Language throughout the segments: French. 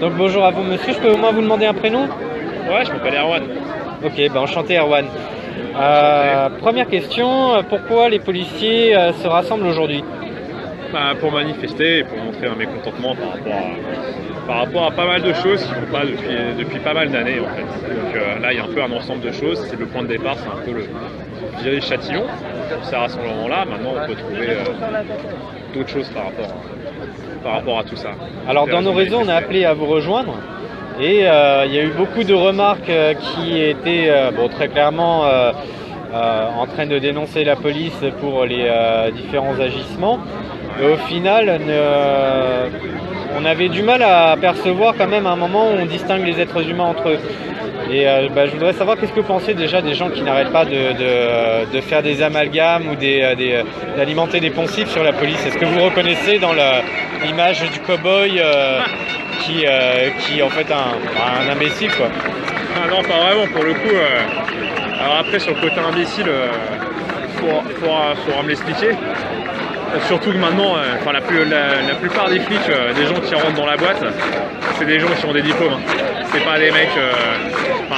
Donc bonjour à vous monsieur, je peux au moins vous demander un prénom? Ouais, je m'appelle Erwan. Ok, enchanté Erwan. Première question, pourquoi les policiers se rassemblent aujourd'hui? Pour manifester et pour montrer un mécontentement par rapport à pas mal de choses qui ne vont pas depuis pas mal d'années en fait. Donc là, il y a un peu un ensemble de choses. C'est le point de départ, c'est un peu je dirais, l'échantillon pour ces rassemblements-là. Maintenant, on peut trouver d'autres choses par rapport à tout ça. Alors dans nos réseaux, on a appelé à vous rejoindre. Et il y a eu beaucoup de remarques qui étaient très clairement en train de dénoncer la police pour les différents agissements. Et au final, on avait du mal à percevoir quand même à un moment où on distingue les êtres humains entre eux. Et je voudrais savoir qu'est-ce que vous pensez déjà des gens qui n'arrêtent pas de faire des amalgames ou d'alimenter des poncifs sur la police. Est-ce que vous reconnaissez dans l'image du cow-boy qui est en fait un imbécile quoi? Ah non, pas vraiment pour le coup. Alors après sur le côté imbécile, faudra me l'expliquer. Surtout que maintenant, la plupart des flics, des gens qui rentrent dans la boîte, c'est des gens qui ont des diplômes. C'est pas des mecs.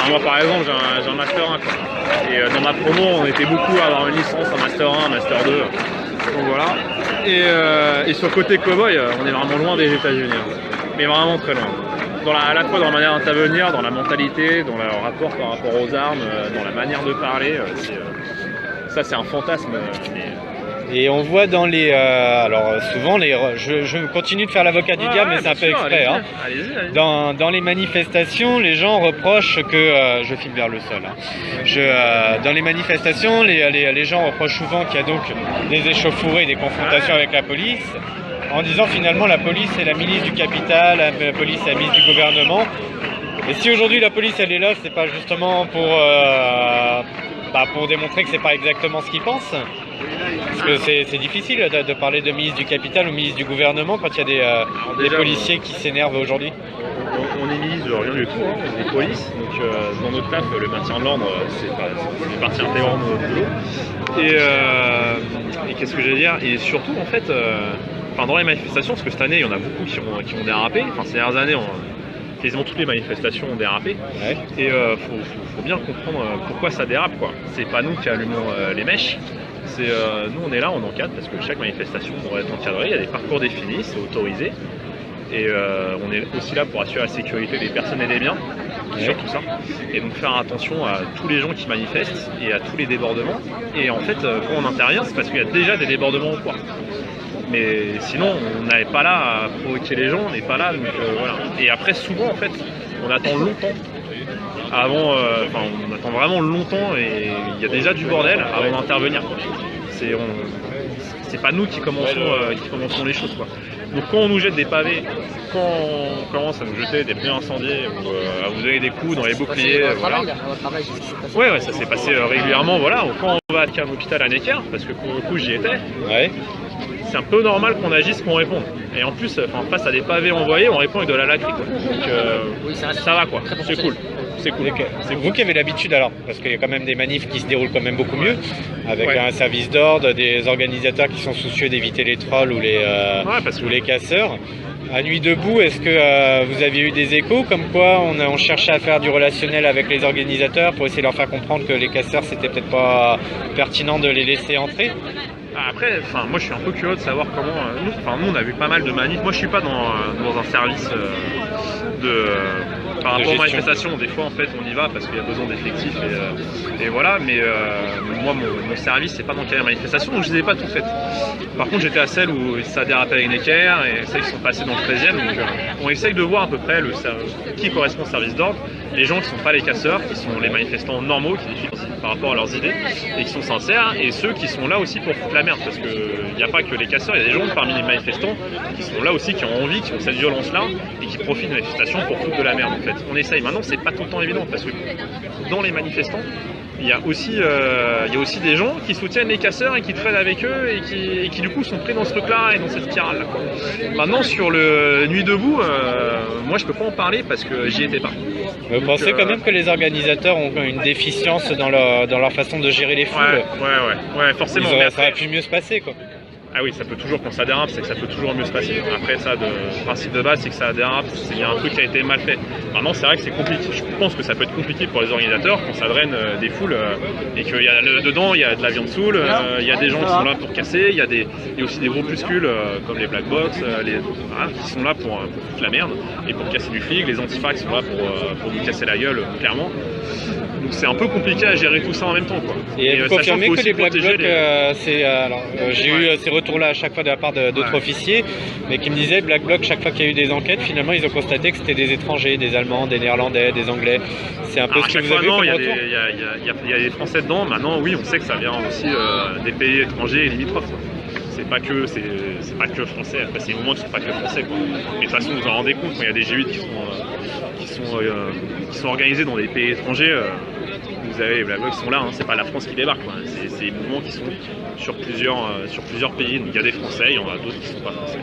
Moi par exemple, j'ai un master 1 quoi. Et dans ma promo, on était beaucoup à avoir une licence, un master 1, un master 2. Donc voilà. Et sur le côté cowboy, on est vraiment loin des États-Unis. Mais vraiment très loin. À la fois dans la manière d'intervenir, dans la mentalité, dans le rapport par rapport aux armes, dans la manière de parler. Ça c'est un fantasme. Et on voit dans les... alors souvent, je continue de faire l'avocat du diable, mais c'est un peu exprès. Allez-y. Dans les manifestations, les gens reprochent que... je file vers le sol. Dans les manifestations, les gens reprochent souvent qu'il y a donc des échauffourées, des confrontations avec la police, en disant finalement la police est la milice du capital, la police est la milice du gouvernement. Et si aujourd'hui la police elle est là, c'est pas justement pour démontrer que c'est pas exactement ce qu'ils pensent. Parce que c'est difficile de parler de ministre du capital ou ministre du gouvernement quand il y a des policiers qui s'énervent aujourd'hui. On est ministre de rien du tout, on est police, donc dans notre taf, le maintien de l'ordre, c'est partie intégrante de notre boulot. Et qu'est-ce que j'allais dire? Et surtout, en fait, dans les manifestations, parce que cette année, il y en a beaucoup qui ont dérapé, ces dernières années, quasiment toutes les manifestations ont dérapé. Ouais. Et faut bien comprendre pourquoi ça dérape, quoi. C'est pas nous qui allumons les mèches. Nous on est là, on encadre parce que chaque manifestation doit être encadrée, il y a des parcours définis, c'est autorisé et on est aussi là pour assurer la sécurité des personnes et des biens, sur tout ça, et donc faire attention à tous les gens qui manifestent et à tous les débordements. Et en fait quand on intervient, c'est parce qu'il y a déjà des débordements au cours. Mais sinon on n'est pas là à provoquer les gens, on n'est pas là, donc voilà. Et après souvent en fait on attend longtemps. On attend vraiment longtemps et il y a déjà du bordel avant d'intervenir. C'est pas nous qui commençons les choses, quoi. Donc quand on nous jette des pavés, quand on commence à nous jeter des pneus incendiés ou à vous donner des coups dans les boucliers, voilà. Ouais, ça s'est passé régulièrement, voilà. Quand on va à un hôpital à Necker, parce que pour le coup j'y étais. Ouais. C'est un peu normal qu'on agisse, qu'on réponde. Et en plus, face à des pavés envoyés, on répond avec de la lacry, quoi. Donc ça va, quoi. C'est cool. C'est cool. C'est vous qui avez l'habitude alors, parce qu'il y a quand même des manifs qui se déroulent quand même beaucoup mieux, avec un service d'ordre, des organisateurs qui sont soucieux d'éviter les trolls ou les casseurs. À Nuit debout, est-ce que vous aviez eu des échos comme quoi on cherchait à faire du relationnel avec les organisateurs pour essayer de leur faire comprendre que les casseurs c'était peut-être pas pertinent de les laisser entrer? Après, moi je suis un peu curieux de savoir comment. Nous on a vu pas mal de manifs. Moi je suis pas dans un service par rapport aux manifestations. Des fois en fait on y va parce qu'il y a besoin d'effectifs et voilà. Mais moi mon service c'est pas dans quelle manifestation, donc je les ai pas toutes faites. Par contre j'étais à celle où ça a dérapé avec Necker et celles qui sont passées dans le 13e. Donc on essaye de voir à peu près qui correspond au service d'ordre. Les gens qui sont pas les casseurs, qui sont les manifestants normaux, qui défilent par rapport à leurs idées et qui sont sincères, et ceux qui sont là aussi pour foutre la merde, parce qu'il n'y a pas que les casseurs, il y a des gens parmi les manifestants qui sont là aussi, qui ont envie, qui ont cette violence-là et qui profitent de manifestations pour foutre de la merde en fait. On essaye. Maintenant c'est pas tout le temps évident parce que dans les manifestants, il y a aussi des gens qui soutiennent les casseurs et qui traînent avec eux et qui du coup sont pris dans ce truc-là et dans cette spirale-là. Maintenant sur le Nuit debout, moi je peux pas en parler parce que j'y étais pas. Vous pensez quand même que les organisateurs ont une déficience dans leur façon de gérer les foules? Ouais, forcément. Ça aurait pu mieux se passer, quoi. Ah oui, ça peut toujours, quand ça dérape, c'est que ça peut toujours mieux se passer. Après, ça, le principe de base, c'est que ça dérape, il y a un truc qui a été mal fait. Maintenant, c'est vrai que c'est compliqué. Je pense que ça peut être compliqué pour les organisateurs quand ça draine des foules et qu'il y a dedans, il y a de la viande saoule, il y a des gens qui sont là pour casser, il y a aussi des groupuscules comme les black box, qui sont là pour foutre la merde et pour casser du flic. Les antifas qui sont là pour nous casser la gueule, clairement. Donc c'est un peu compliqué à gérer tout ça en même temps, quoi. Et vous confirmez que les black blocs, j'ai eu ces retours-là à chaque fois de la part d'autres officiers, mais qui me disaient black bloc, chaque fois qu'il y a eu des enquêtes, finalement ils ont constaté que c'était des étrangers, des Allemands, des Néerlandais, des Anglais. C'est un peu ce que vous avez comme retour. Il y a des Français dedans. Maintenant, oui, on sait que ça vient aussi des pays étrangers et limitrophes, quoi. C'est pas que français. Après, c'est au moment où c'est pas que français, quoi. Mais de toute façon, vous en rendez compte quand il y a des G8 qui sont organisés dans des pays étrangers. Vous avez les Black Blocs qui sont là, hein. C'est pas la France qui débarque, quoi. C'est des mouvements qui sont sur plusieurs pays. Donc il y a des Français, il y en a d'autres qui sont pas français.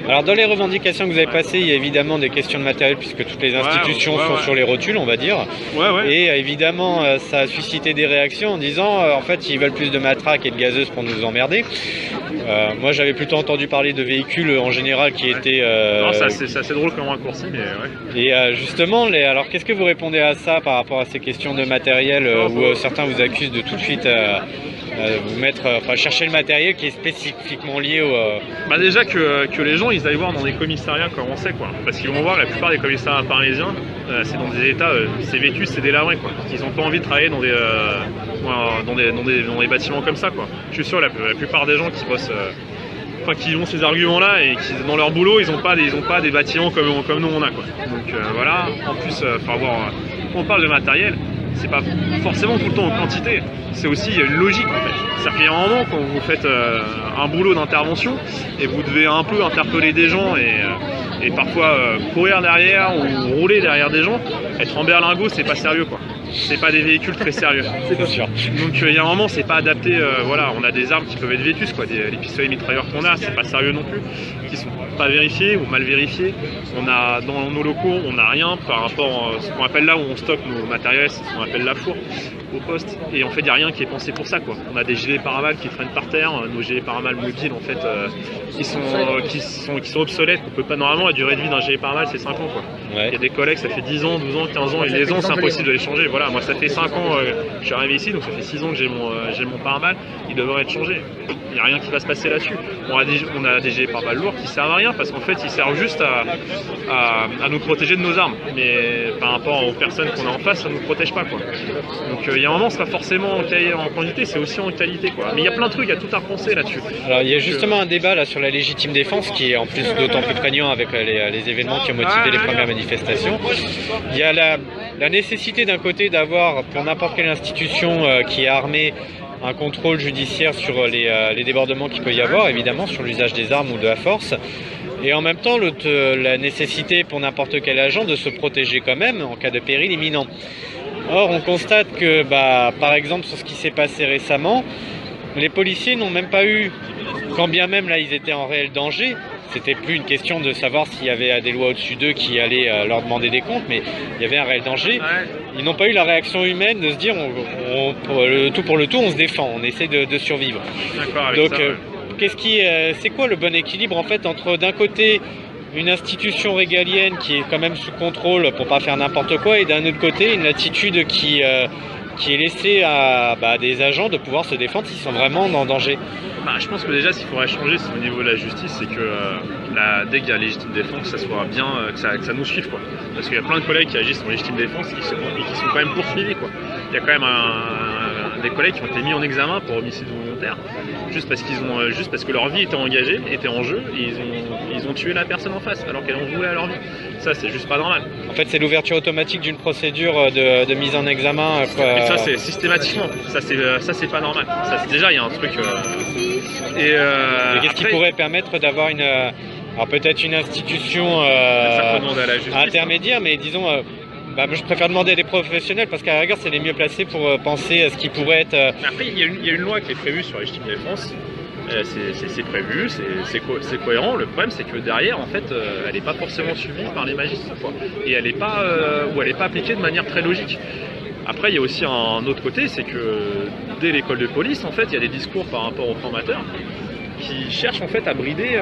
Alors dans les revendications que vous avez passées, il y a évidemment des questions de matériel puisque toutes les institutions sont sur les rotules, on va dire. Et évidemment, ça a suscité des réactions en disant en fait ils veulent plus de matraques et de gazeuses pour nous emmerder. Moi j'avais plutôt entendu parler de véhicules en général qui étaient... Non, c'est assez drôle comme raccourci, mais ouais. Et justement, alors qu'est-ce que vous répondez à ça par rapport à ces questions de matériel où certains vous accusent de tout de suite chercher le matériel qui est spécifiquement lié au... Bah déjà que les gens ils aillent voir dans des commissariats comment c'est, quoi. Parce qu'ils vont voir la plupart des commissariats parisiens, c'est dans des états, c'est vétus, c'est délabré, quoi. Ils n'ont pas envie de travailler dans des bâtiments comme ça, quoi. Je suis sûr la plupart des gens qui bossent, qui ont ces arguments-là et qui dans leur boulot ils ont pas des bâtiments comme nous on a, quoi. Donc voilà. En plus, quand on parle de matériel, c'est pas forcément tout le temps en quantité, c'est aussi il y a une logique, en fait. C'est-à-dire qu'il y a un moment quand vous faites un boulot d'intervention et vous devez un peu interpeller des gens et parfois courir derrière ou rouler derrière des gens, être en berlingot, c'est pas sérieux, quoi. C'est pas des véhicules très sérieux. C'est sûr. Donc il y a un moment, c'est pas adapté. Voilà, on a des armes qui peuvent être vétustes, quoi. Les pistolets mitrailleurs qu'on a, c'est pas sérieux non plus, qui sont pas vérifiés ou mal vérifiés. On a dans nos locaux, on n'a rien par rapport à ce qu'on appelle là où on stocke nos matériels, c'est ce qu'on appelle la fourre au poste. Et en fait, il n'y a rien qui est pensé pour ça, quoi. On a des gilets pare-balles qui traînent par terre, nos gilets pare-balles mobiles, en fait, qui sont obsolètes. On peut pas, normalement, la durée de vie d'un gilet pare-balles, c'est 5 ans, quoi. Il y a des collègues, ça fait 10 ans, 12 ans, 15 ans, et les ans, c'est impossible de les changer. Voilà, moi, ça fait 5 ans que je suis arrivé ici, donc ça fait 6 ans que j'ai mon pare-balles. Il devrait être changé. Il n'y a rien qui va se passer là-dessus. On a des gilets pare-balles lourds qui servent à rien parce qu'en fait, ils servent juste à nous protéger de nos armes. Mais par rapport aux personnes qu'on a en face, ça ne nous protège pas, quoi. Donc il y a un moment, c'est pas forcément en quantité, c'est aussi en qualité, quoi. Mais il y a plein de trucs, il y a tout à repenser là-dessus. Alors il y a justement un débat là sur la légitime défense qui est en plus d'autant plus prégnant avec les événements qui ont motivé les premières manifestations. Il y a la nécessité d'un côté d'avoir pour n'importe quelle institution qui est armée un contrôle judiciaire sur les débordements qu'il peut y avoir, évidemment, sur l'usage des armes ou de la force. Et en même temps, la nécessité pour n'importe quel agent de se protéger quand même en cas de péril imminent. Or, on constate que, par exemple, sur ce qui s'est passé récemment, les policiers n'ont même pas eu, quand bien même là ils étaient en réel danger, c'était plus une question de savoir s'il y avait des lois au-dessus d'eux qui allaient leur demander des comptes, mais il y avait un réel danger. Ils n'ont pas eu la réaction humaine de se dire pour le tout, on se défend, on essaie de survivre. Donc, c'est quoi le bon équilibre en fait entre d'un côté une institution régalienne qui est quand même sous contrôle pour pas faire n'importe quoi et d'un autre côté une attitude qui est laissée à des agents de pouvoir se défendre s'ils sont vraiment en danger? Je pense que déjà ce qu'il faudrait changer c'est au niveau de la justice, c'est que dès qu'il y a légitime défense, ça soit bien, que ça nous suive, quoi. Parce qu'il y a plein de collègues qui agissent en légitime défense et qui sont quand même poursuivis, quoi. Il y a quand même des collègues qui ont été mis en examen pour homicide volontaire juste parce que leur vie était engagée, était en jeu, et ils ont tué la personne en face alors qu'elle en voulait à leur vie. Ça, c'est juste pas normal. En fait, c'est l'ouverture automatique d'une procédure de mise en examen. Et ça, c'est systématiquement. Ça, c'est pas normal. Déjà, il y a un truc. Et qu'est-ce qui pourrait permettre d'avoir alors peut-être une institution intermédiaire, mais disons. Je préfère demander à des professionnels parce qu'à la rigueur c'est les mieux placés pour penser à ce qui pourrait être... Après il y a une loi qui est prévue sur la légitime défense, c'est prévu, c'est cohérent. Le problème c'est que derrière en fait elle n'est pas forcément suivie par les magistrats, quoi. Et elle n'est pas appliquée de manière très logique. Après il y a aussi un autre côté, c'est que dès l'école de police en fait il y a des discours par rapport aux formateurs qui cherchent en fait à brider.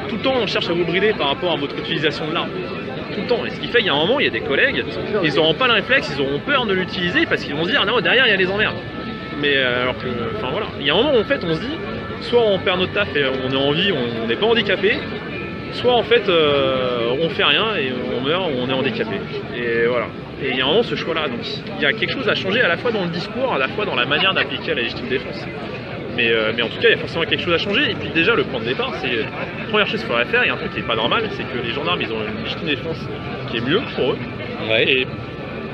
Tout le temps, on cherche à vous brider par rapport à votre utilisation de l'arme. Tout le temps. Et ce qui fait qu'il y a un moment, il y a des collègues, ils n'auront pas le réflexe, ils auront peur de l'utiliser parce qu'ils vont se dire ah non, derrière il y a les emmerdes. Mais alors que, enfin voilà, il y a un moment où en fait on se dit, soit on perd notre taf et on est en vie, on n'est pas handicapé, soit en fait on fait rien et on meurt, on est handicapé. Et voilà. Et il y a un moment ce choix-là. Donc il y a quelque chose à changer à la fois dans le discours, à la fois dans la manière d'appliquer la légitime défense. Mais en tout cas, il y a forcément quelque chose à changer. Et puis déjà, le point de départ, c'est la première chose qu'il faudrait faire. Il y a un truc qui n'est pas normal, c'est que les gendarmes, ils ont une légitime défense qui est mieux pour eux, et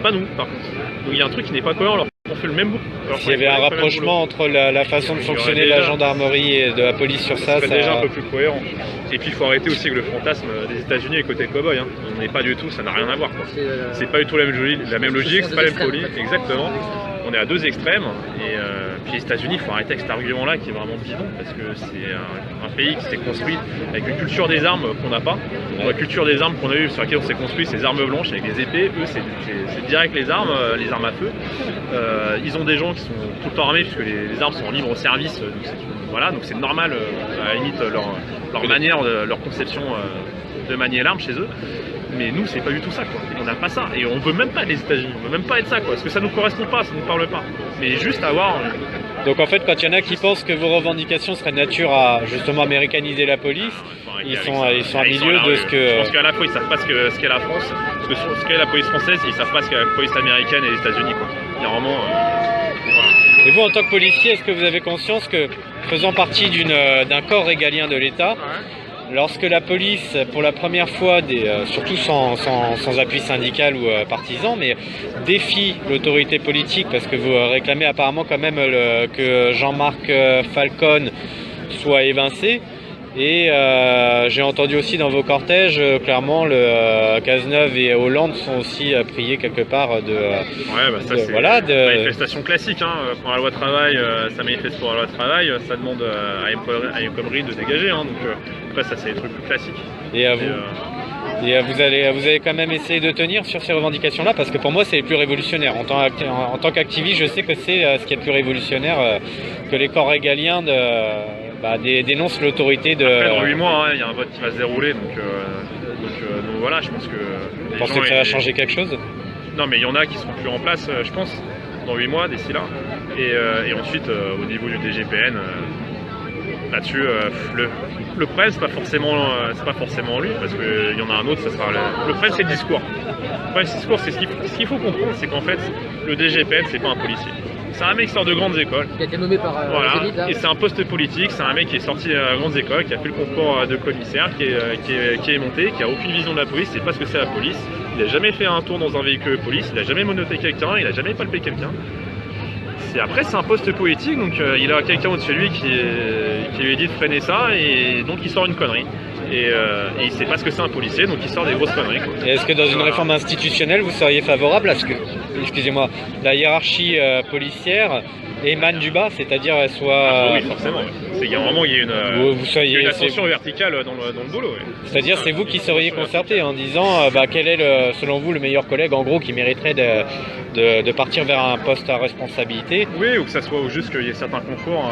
pas nous, par contre. Donc il y a un truc qui n'est pas cohérent. Alors on fait le même boulot. S'il y avait un rapprochement entre la façon de fonctionner de la gendarmerie et de la police sur ça, ça serait déjà un peu plus cohérent. Et puis il faut arrêter aussi avec le fantasme des États-Unis et côté cowboy. Hein. On n'est pas du tout, ça n'a rien à voir. C'est pas du tout la même logique, c'est pas la même police, exactement. On est à deux extrêmes, et puis les États-Unis, il faut arrêter avec cet argument-là qui est vraiment bidon, parce que c'est un pays qui s'est construit avec une culture des armes qu'on n'a pas. La culture des armes qu'on a eue, sur laquelle on s'est construit, c'est des armes blanches avec des épées. Eux, c'est direct les armes à feu. Ils ont des gens qui sont tout le temps armés, puisque les armes sont en libre service. Donc c'est normal, à la limite, leur manière, leur conception de manier l'arme chez eux. Mais nous, c'est pas du tout ça, quoi. On n'a pas ça. Et on veut même pas les États-Unis, on veut même pas être ça, quoi. Parce que ça nous correspond pas, ça nous parle pas. Mais juste avoir. Donc en fait, quand il y en a qui pensent que vos revendications seraient de nature à justement américaniser la police, ils sont à milieu de ce que. Je pense qu'à la fois, ils savent pas ce qu'est la France, ce qu'est la police française, ils savent pas ce qu'est la police américaine et les États-Unis, quoi. Il y a vraiment. Voilà. Et vous, en tant que policier, est-ce que vous avez conscience que, faisant partie d'un corps régalien de l'État, lorsque la police, pour la première fois, surtout sans appui syndical ou partisan, mais défie l'autorité politique, parce que vous réclamez apparemment quand même que Jean-Marc Falcon soit évincé, et j'ai entendu aussi dans vos cortèges, clairement, Cazeneuve et Hollande sont aussi priés quelque part de... c'est une manifestation classique. Hein. Quand la loi travail, ça manifeste pour la loi travail, ça demande à El Khomri de dégager. Hein. Donc après, ça, c'est des trucs plus classiques. Et vous allez quand même essayer de tenir sur ces revendications-là, parce que pour moi, c'est les plus révolutionnaires. En tant qu'activiste, je sais que c'est ce qui est le plus révolutionnaire, que les corps régaliens dénoncent l'autorité de... Après, dans 8 mois, il y a un vote qui va se dérouler, donc voilà, je pense que... Vous pensez que ça va changer quelque chose? Non, mais il y en a qui seront plus en place, je pense, dans 8 mois, d'ici là. Et ensuite, au niveau du DGPN, là-dessus, le problème, c'est pas forcément lui, parce qu'il y en a un autre, ça sera le problème, c'est le discours. Le problème, c'est le discours, c'est ce qu'il faut comprendre, c'est qu'en fait, le DGPN, c'est pas un policier. C'est un mec qui sort de grandes écoles. Qui a été nommé par voilà. Et c'est un poste politique, c'est un mec qui est sorti de grandes écoles, qui a fait le concours de commissaire, qui est monté, qui a aucune vision de la police, c'est pas ce que c'est la police. Il a jamais fait un tour dans un véhicule de police, il a jamais menotté quelqu'un, il a jamais palpé quelqu'un. Après, c'est un poste politique, donc il a quelqu'un au-dessus de lui qui lui dit de freiner ça, et donc il sort une connerie. Et il sait pas ce que c'est un policier, donc il sort des grosses conneries, quoi. Et est-ce que dans une réforme institutionnelle, vous seriez favorable à ce que, excusez-moi, la hiérarchie policière émane du bas, c'est-à-dire elle soit... oui, forcément. Il y a vraiment il y a une ascension verticale dans le boulot. Ouais. C'est-à-dire c'est vous qui seriez concerté en disant quel est selon vous le meilleur collègue en gros qui mériterait de partir vers un poste à responsabilité. Oui, ou que ça soit juste qu'il y ait certains concours,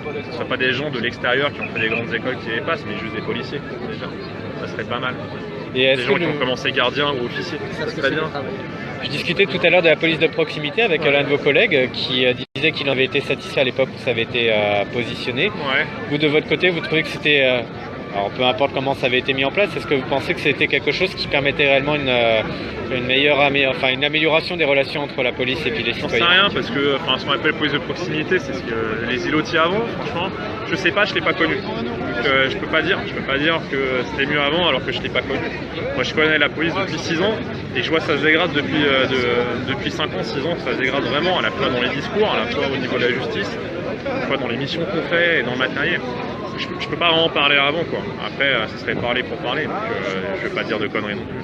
que ce ne soit pas des gens de l'extérieur qui ont fait des grandes écoles qui les passent, mais juste des policiers déjà. Ça serait pas mal. Et des gens qui ont commencé gardien ou officier, ça serait bien. Je discutais tout à l'heure de la police de proximité avec l'un de vos collègues qui disait qu'il avait été satisfait à l'époque où ça avait été positionné. Ouais. Vous, de votre côté, vous trouvez que c'était... alors peu importe comment ça avait été mis en place, est-ce que vous pensez que c'était quelque chose qui permettait réellement une amélioration des relations entre la police et puis les citoyens? J'en sais rien, parce que ce qu'on appelle police de proximité, c'est ce que les îlotiers avant, franchement, je sais pas, je l'ai pas connu. Donc je peux pas dire que c'était mieux avant alors que je l'ai pas connu. Moi je connais la police depuis 6 ans et je vois que ça se dégrade depuis 5 ans, 6 ans, ça se dégrade vraiment, à la fois dans les discours, à la fois au niveau de la justice, à la fois dans les missions qu'on fait et dans le matériel. je peux pas vraiment parler avant, quoi. Après, ce serait parler pour parler, donc je vais pas dire de conneries non plus.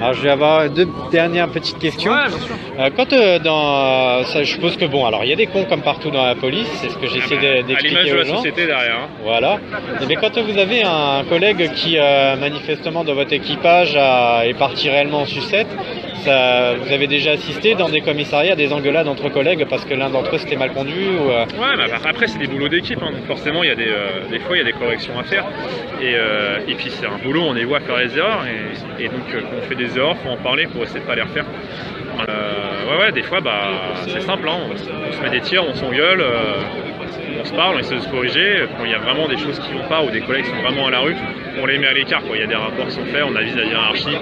Alors je vais avoir deux dernières petites questions. Ouais, bien sûr. Ça, je suppose que bon, alors il y a des cons comme partout dans la police, c'est ce que j'essaie À d'expliquer l'image de aux la gens. société derrière. Hein. Voilà. Et bien quand vous avez un collègue qui manifestement dans votre équipage est parti réellement en sucette, vous avez déjà assisté dans des commissariats à des engueulades entre collègues parce que l'un d'entre eux s'était mal conduit ou, Ouais, mais après c'est des boulots d'équipe, hein, donc forcément il y a des fois il y a des corrections à faire. Et puis c'est un boulot, on est voit faire les erreurs, et donc quand on fait des erreurs, faut en parler pour essayer de pas les refaire. Ouais, des fois c'est simple, hein, on se met des tirs, on s'engueule, on se parle, on essaie de se corriger. Quand il y a vraiment des choses qui vont pas ou des collègues sont vraiment à la rue, on les met à l'écart. Il y a des rapports qui sont faits, on avise la hiérarchie.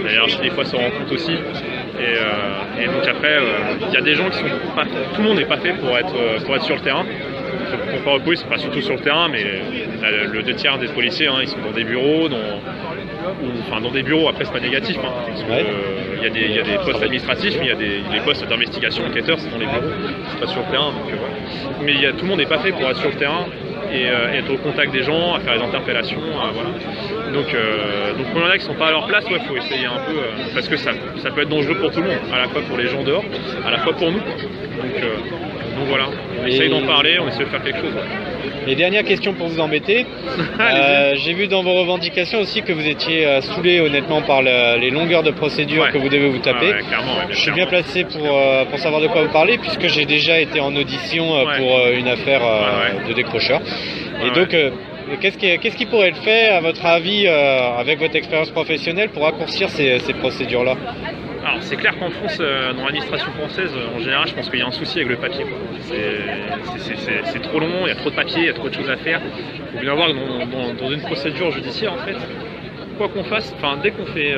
La hiérarchie des fois se rend compte aussi. Et donc après, il y a des gens qui sont pas, tout le monde n'est pas fait pour être sur le terrain. Pour pas repos, ils sont pas surtout sur le terrain, mais le 2/3 des policiers, hein, ils sont dans des bureaux, dans des bureaux. Après c'est pas négatif, hein, parce que il y a des postes administratifs, mais il y a des postes d'investigation, enquêteurs, c'est dans les bureaux, c'est pas sur le terrain. Donc, voilà. Mais tout le monde n'est pas fait pour être sur le terrain et être au contact des gens, à faire des interpellations, voilà. Donc quand il y en a qui sont pas à leur place, faut essayer un peu, parce que ça peut être dangereux pour tout le monde, à la fois pour les gens dehors, à la fois pour nous. Donc voilà, on essaye d'en parler, on essaie de faire quelque chose. Et dernière question pour vous embêter. J'ai vu dans vos revendications aussi que vous étiez saoulé honnêtement par les longueurs de procédure que vous devez vous taper. Clairement, je suis bien placé pour savoir de quoi vous parlez puisque j'ai déjà été en audition pour une affaire de décrocheur. Et donc qu'est-ce qui pourrait être fait à votre avis avec votre expérience professionnelle pour raccourcir ces procédures-là? Alors c'est clair qu'en France, dans l'administration française, en général, je pense qu'il y a un souci avec le papier. C'est trop long, il y a trop de papier, il y a trop de choses à faire. Il faut bien voir que dans une procédure judiciaire, en fait, quoi qu'on fasse, dès qu'on fait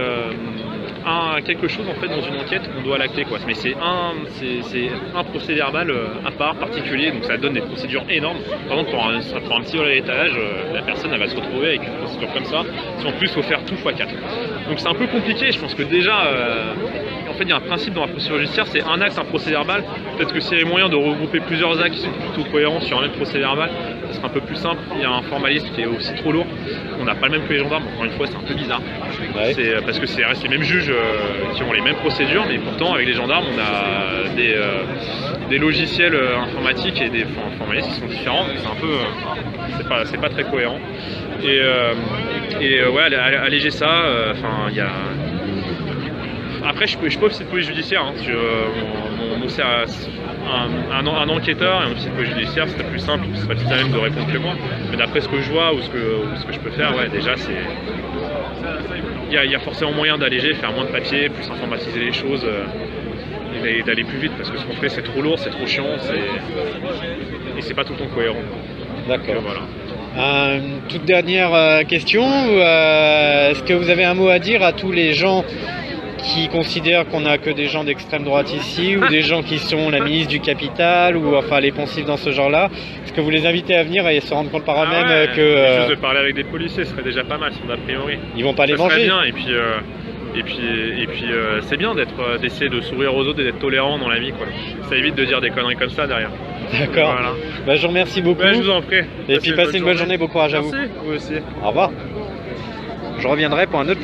quelque chose en fait dans une enquête, on doit l'acter, quoi. Mais c'est un procès verbal à part, particulier, donc ça donne des procédures énormes. Par exemple, pour un petit vol à l'étalage, la personne elle va se retrouver avec une procédure comme ça. Si en plus il faut faire tout x4. Donc c'est un peu compliqué. Je pense que déjà, en fait, il y a un principe dans la procédure judiciaire, c'est un acte, un procès verbal. Peut-être que s'il y a moyen de regrouper plusieurs actes qui sont plutôt cohérents sur un même procès verbal, ça sera un peu plus simple. Il y a un formalisme qui est aussi trop lourd. On n'a pas le même que les gendarmes. Encore une fois, c'est un peu bizarre. Ouais. C'est parce que c'est les mêmes juges qui ont les mêmes procédures, mais pourtant avec les gendarmes, on a des logiciels informatiques et des formalistes qui sont différents. Donc c'est un peu, c'est pas très cohérent. Ouais, alléger ça. Il y a. Après, je peux officier de police judiciaire. Hein, un enquêteur et un officier de police judiciaire, c'est plus simple, c'est pas plus à même de répondre que moi. Mais d'après ce que je vois ou ce que je peux faire, déjà il y a forcément moyen d'alléger, faire moins de papier, plus informatiser les choses et d'aller plus vite parce que ce qu'on fait c'est trop lourd, c'est trop chiant et c'est pas tout le temps cohérent. D'accord. Voilà. Toute dernière question, est-ce que vous avez un mot à dire à tous les gens qui considèrent qu'on n'a que des gens d'extrême droite ici ou des gens qui sont la ministre du capital ou enfin les poncifs dans ce genre-là? Est-ce que vous les invitez à venir et se rendre compte par eux-mêmes que... Juste de parler avec des policiers serait déjà pas mal, a priori. Ils vont pas les manger. Bien, et puis c'est bien d'essayer de sourire aux autres et d'être tolérant dans la vie, quoi. Ça évite de dire des conneries comme ça derrière. D'accord. Voilà. Je vous remercie beaucoup. Je vous en prie. Et puis passez une bonne journée, bon courage à vous. Merci, vous aussi. Au revoir. Je reviendrai pour un autre